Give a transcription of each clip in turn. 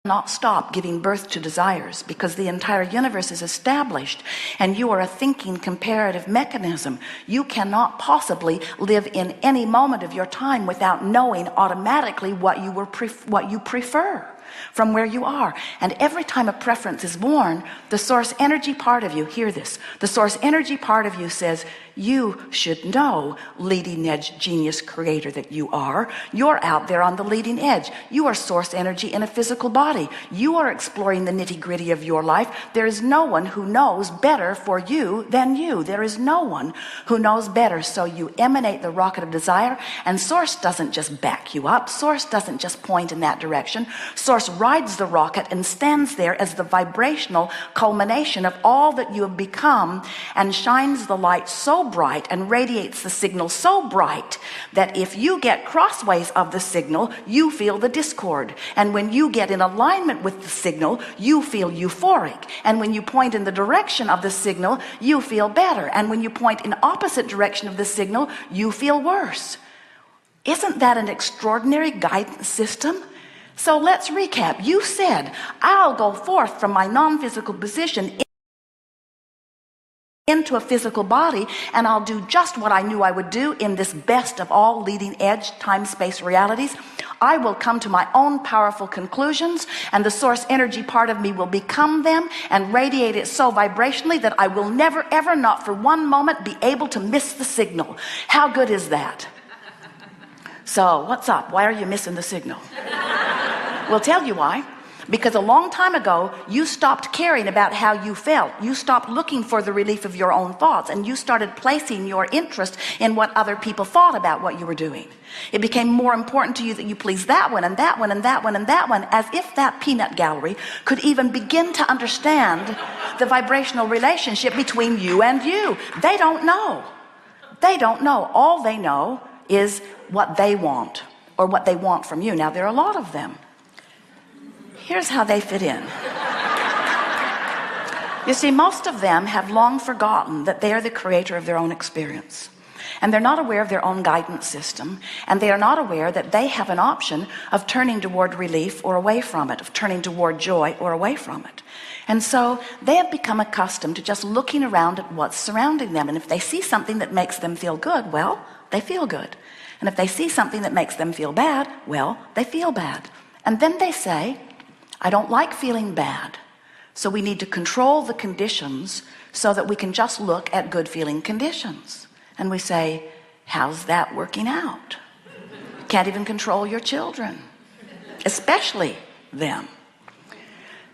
not stop giving birth to desires, because the entire universe is established and you are a thinking comparative mechanism. You cannot possibly live in any moment of your time without knowing automatically what you prefer from where you are. And every time a preference is born, the source energy part of you, hear this, the source energy part of you says, you should know, leading edge genius creator that you are. You're out there on the leading edge. You are source energy in a physical body. You are exploring the nitty-gritty of your life. There is no one who knows better for you than you. There is no one who knows better. So you emanate the rocket of desire, and source doesn't just back you up. Source doesn't just point in that direction. Source rides the rocket and stands there as the vibrational culmination of all that you have become, and shines the light so bright and radiates the signal so bright that if you get crossways of the signal, you feel the discord. And when you get in alignment with the signal, you feel euphoric. And when you point in the direction of the signal, you feel better. And when you point in opposite direction of the signal, you feel worse. Isn't that an extraordinary guidance system? So let's recap. You said, I'll go forth from my non-physical position into a physical body, and I'll do just what I knew I would do in this best of all leading edge time-space realities. I will come to my own powerful conclusions, and the source energy part of me will become them and radiate it so vibrationally that I will never ever, not for one moment, be able to miss the signal. How good is that? So what's up? Why are you missing the signal? We'll tell you why. Because a long time ago, you stopped caring about how you felt. You stopped looking for the relief of your own thoughts, and you started placing your interest in what other people thought about what you were doing. It became more important to you that you please that one and that one and that one and that one, as if that peanut gallery could even begin to understand the vibrational relationship between you and you. They don't know. They don't know. All they know is what they want, or what they want from you. Now, there are a lot of them. Here's how they fit in. You see, most of them have long forgotten that they are the creator of their own experience, and they're not aware of their own guidance system, and they are not aware that they have an option of turning toward relief or away from it, of turning toward joy or away from it. And so they have become accustomed to just looking around at what's surrounding them, and if they see something that makes them feel good, well, they feel good. And if they see something that makes them feel bad, well, they feel bad. And then they say, I don't like feeling bad, so we need to control the conditions so that we can just look at good feeling conditions. And we say, how's that working out? Can't even control your children, especially them.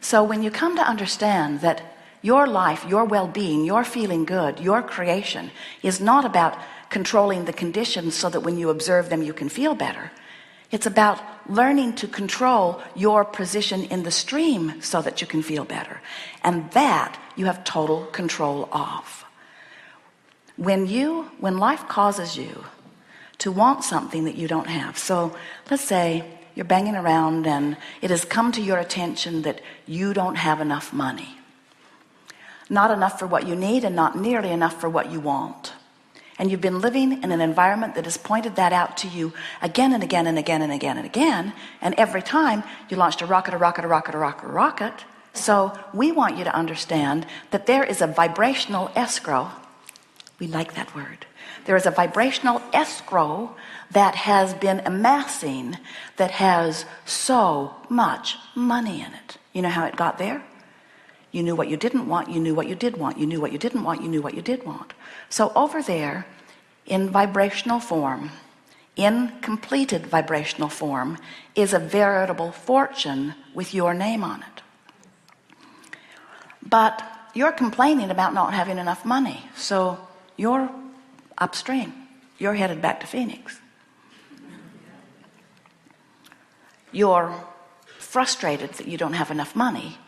So when you come to understand that your life, your well-being, your feeling good, your creation is not about controlling the conditions so that when you observe them you can feel better. It's about learning to control your position in the stream so that you can feel better. And that you have total control of. When life causes you to want something that you don't have. So let's say you're banging around and it has come to your attention that you don't have enough money. Not enough for what you need and not nearly enough for what you want. And you've been living in an environment that has pointed that out to you again and again and again and again and again. And every time you launched a rocket, a rocket, a rocket, a rocket, a rocket. So we want you to understand that there is a vibrational escrow. We like that word. There is a vibrational escrow that has been amassing, that has so much money in it. You know how it got there? You knew what you didn't want, you knew what you did want, you knew what you didn't want, you knew what you did want. So over there, in vibrational form, in completed vibrational form, is a veritable fortune with your name on it. But you're complaining about not having enough money, so you're upstream. You're headed back to Phoenix. You're frustrated that you don't have enough money.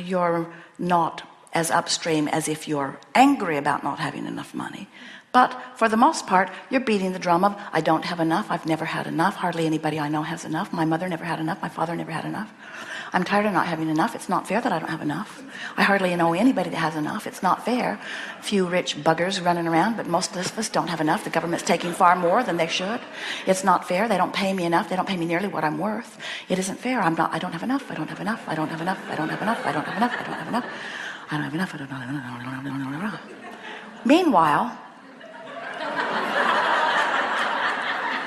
You're not as upstream as if you're angry about not having enough money. But for the most part, you're beating the drum of, I don't have enough, I've never had enough, hardly anybody I know has enough, my mother never had enough, my father never had enough. I'm tired of not having enough. It's not fair that I don't have enough. I hardly know anybody that has enough. It's not fair. Few rich buggers running around, but most of us don't have enough. The government's taking far more than they should. It's not fair. They don't pay me enough. They don't pay me nearly what I'm worth. It isn't fair. I don't have enough. I don't have enough. I don't have enough. I don't have enough. I don't have enough. I don't have enough. I don't have enough. I don't have enough. Meanwhile,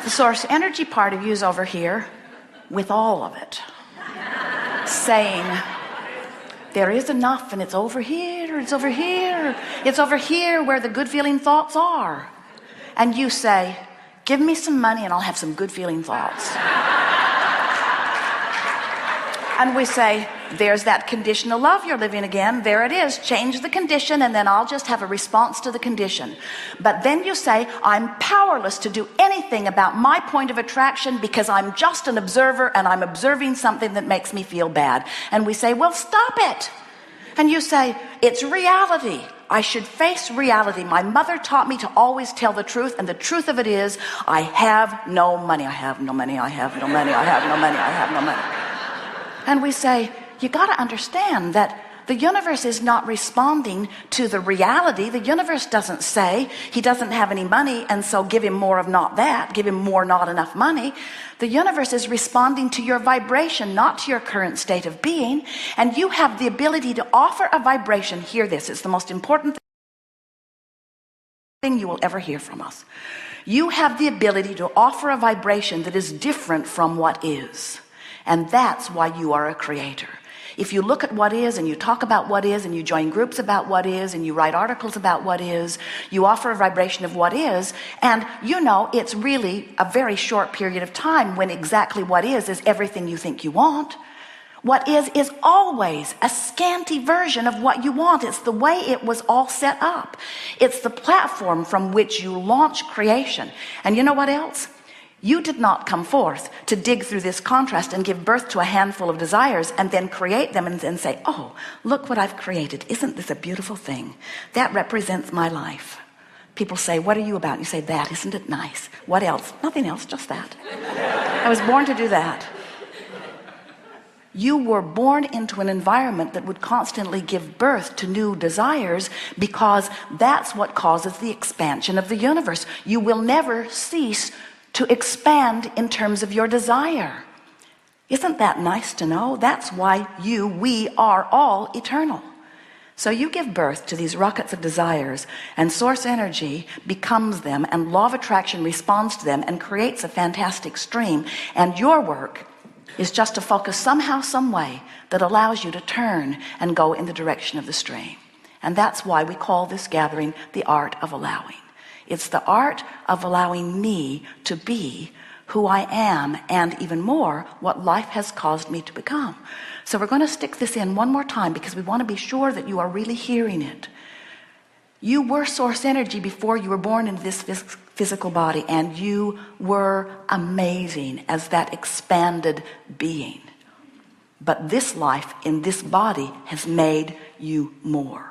the source energy part of you is over here with all of it, saying, there is enough, and it's over here, it's over here, it's over here where the good feeling thoughts are. And you say, give me some money and I'll have some good feeling thoughts. And we say, there's that conditional love you're living again. There it is. Change the condition and then I'll just have a response to the condition. But then you say, I'm powerless to do anything about my point of attraction because I'm just an observer and I'm observing something that makes me feel bad. And we say, well, stop it. And you say, it's reality. I should face reality. My mother taught me to always tell the truth, and the truth of it is, I have no money. I have no money. I have no money. I have no money. I have no money. And we say, you got to understand that the universe is not responding to the reality. The universe doesn't say he doesn't have any money and so give him more of not that, give him more not enough money. The universe is responding to your vibration, not to your current state of being. And you have the ability to offer a vibration. Hear this, it's the most important thing you will ever hear from us. You have the ability to offer a vibration that is different from what is. And that's why you are a creator. If you look at what is and you talk about what is and you join groups about what is and you write articles about what is, you offer a vibration of what is, and you know it's really a very short period of time when exactly what is everything you think you want. What is always a scanty version of what you want. It's the way it was all set up. It's the platform from which you launch creation. And you know what else? You did not come forth to dig through this contrast and give birth to a handful of desires and then create them and then say, oh, look what I've created. Isn't this a beautiful thing? That represents my life. People say, what are you about? You say, that, isn't it nice? What else? Nothing else, just that. I was born to do that. You were born into an environment that would constantly give birth to new desires because that's what causes the expansion of the universe. You will never cease to expand in terms of your desire. Isn't that nice to know? That's why we are all eternal. So you give birth to these rockets of desires, and source energy becomes them, and law of attraction responds to them and creates a fantastic stream. And your work is just to focus somehow, some way that allows you to turn and go in the direction of the stream. And that's why we call this gathering the art of allowing. It's the art of allowing me to be who I am, and even more, what life has caused me to become. So we're going to stick this in one more time because we want to be sure that you are really hearing it. You were source energy before you were born into this physical body, and you were amazing as that expanded being. But this life in this body has made you more.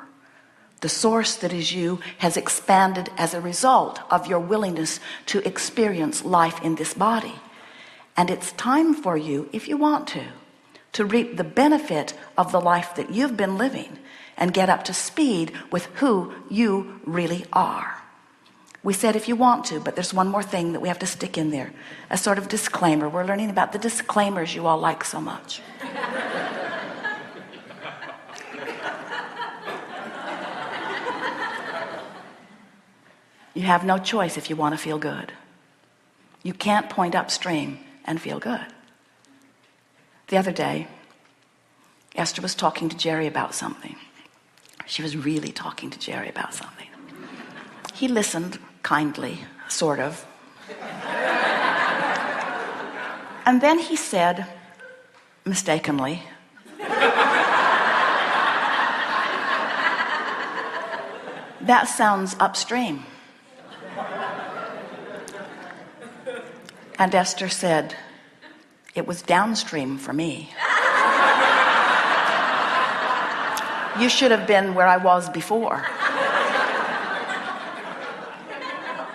The source that is you has expanded as a result of your willingness to experience life in this body. And it's time for you, if you want to reap the benefit of the life that you've been living and get up to speed with who you really are. We said if you want to, but there's one more thing that we have to stick in there, a sort of disclaimer. We're learning about the disclaimers you all like so much. You have no choice if you want to feel good. You can't point upstream and feel good. The other day, Esther was talking to Jerry about something. She was really talking to Jerry about something. He listened kindly, sort of. And then he said, mistakenly, that sounds upstream. And Esther said, it was downstream for me. You should have been where I was before.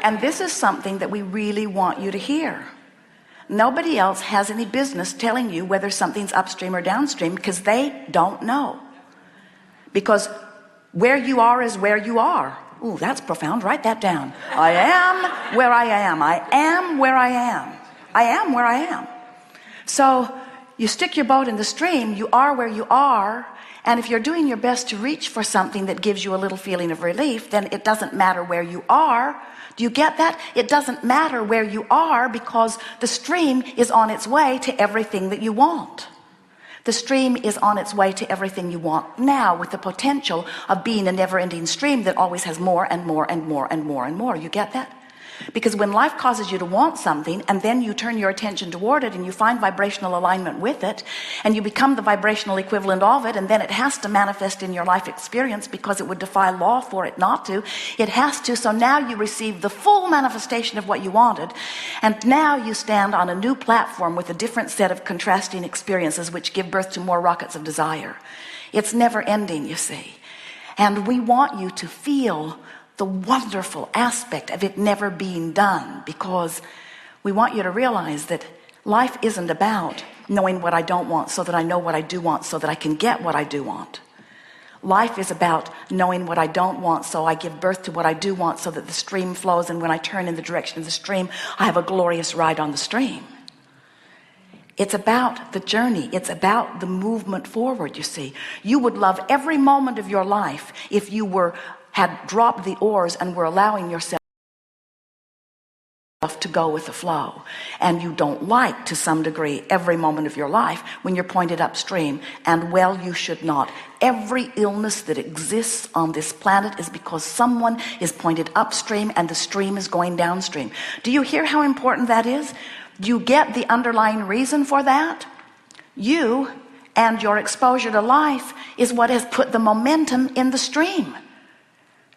And this is something that we really want you to hear. Nobody else has any business telling you whether something's upstream or downstream, because they don't know. Because where you are is where you are. Ooh, that's profound. Write that down. I am where I am. I am where I am. I am where I am. So you stick your boat in the stream, you are where you are. And if you're doing your best to reach for something that gives you a little feeling of relief, then it doesn't matter where you are. Do you get that? It doesn't matter where you are, because the stream is on its way to everything that you want. The stream is on its way to everything you want now, with the potential of being a never-ending stream that always has more and more and more and more and more. You get that? Because when life causes you to want something, and then you turn your attention toward it, and you find vibrational alignment with it, and you become the vibrational equivalent of it, and then it has to manifest in your life experience, because it would defy law for it not to. It has to. So now you receive the full manifestation of what you wanted, and now you stand on a new platform with a different set of contrasting experiences, which give birth to more rockets of desire. It's never ending, you see. And we want you to feel the wonderful aspect of it never being done, because we want you to realize that life isn't about knowing what I don't want so that I know what I do want, so that I can get what I do want. Life is about knowing what I don't want, so I give birth to what I do want, so that the stream flows, and when I turn in the direction of the stream, I have a glorious ride on the stream. It's about the journey. It's about the movement forward, you see. You would love every moment of your life if you had dropped the oars and were allowing yourself to go with the flow. And you don't like, to some degree, every moment of your life when you're pointed upstream. And well, you should not. Every illness that exists on this planet is because someone is pointed upstream and the stream is going downstream. Do you hear how important that is? Do you get the underlying reason for that? You and your exposure to life is what has put the momentum in the stream.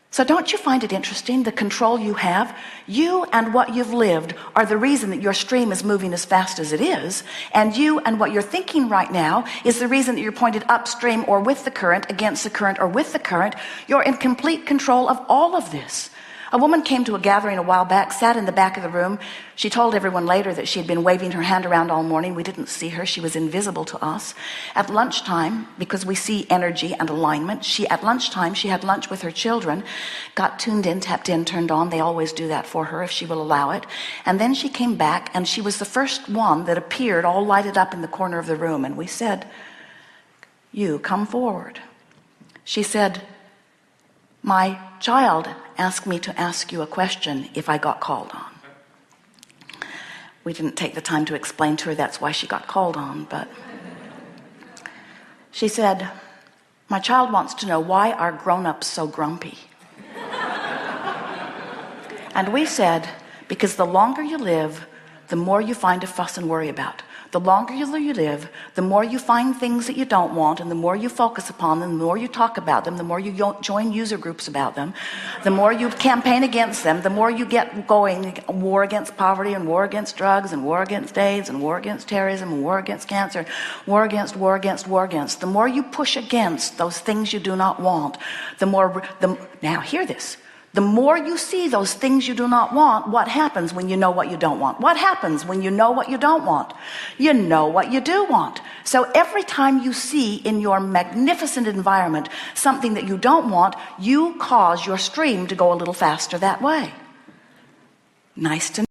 So don't you find it interesting, the control you have? You and what you've lived are the reason that your stream is moving as fast as it is. And you and what you're thinking right now is the reason that you're pointed upstream, or with the current, against the current, or with the current. You're in complete control of all of this. A woman came to a gathering a while back, sat in the back of the room. She told everyone later that she had been waving her hand around all morning. We didn't see her. She was invisible to us. At lunchtime, because we see energy and alignment, at lunchtime, she had lunch with her children, got tuned in, tapped in, turned on. They always do that for her if she will allow it. And then she came back, and she was the first one that appeared, all lighted up in the corner of the room. And we said, "You come forward." She said, "My child asked me to ask you a question if I got called on." We didn't take the time to explain to her that's why she got called on, but she said, "My child wants to know, why are grown-ups so grumpy?" And we said, because the longer you live, the more you find to fuss and worry about. The longer you live, the more you find things that you don't want, and the more you focus upon them, the more you talk about them, the more you join user groups about them, the more you campaign against them, the more you get going, war against poverty, and war against drugs, and war against AIDS, and war against terrorism, and war against cancer, war against. The more you push against those things you do not want, now hear this. The more you see those things you do not want, what happens when you know what you don't want? What happens when you know what you don't want? You know what you do want. So every time you see in your magnificent environment something that you don't want, you cause your stream to go a little faster that way. Nice to know.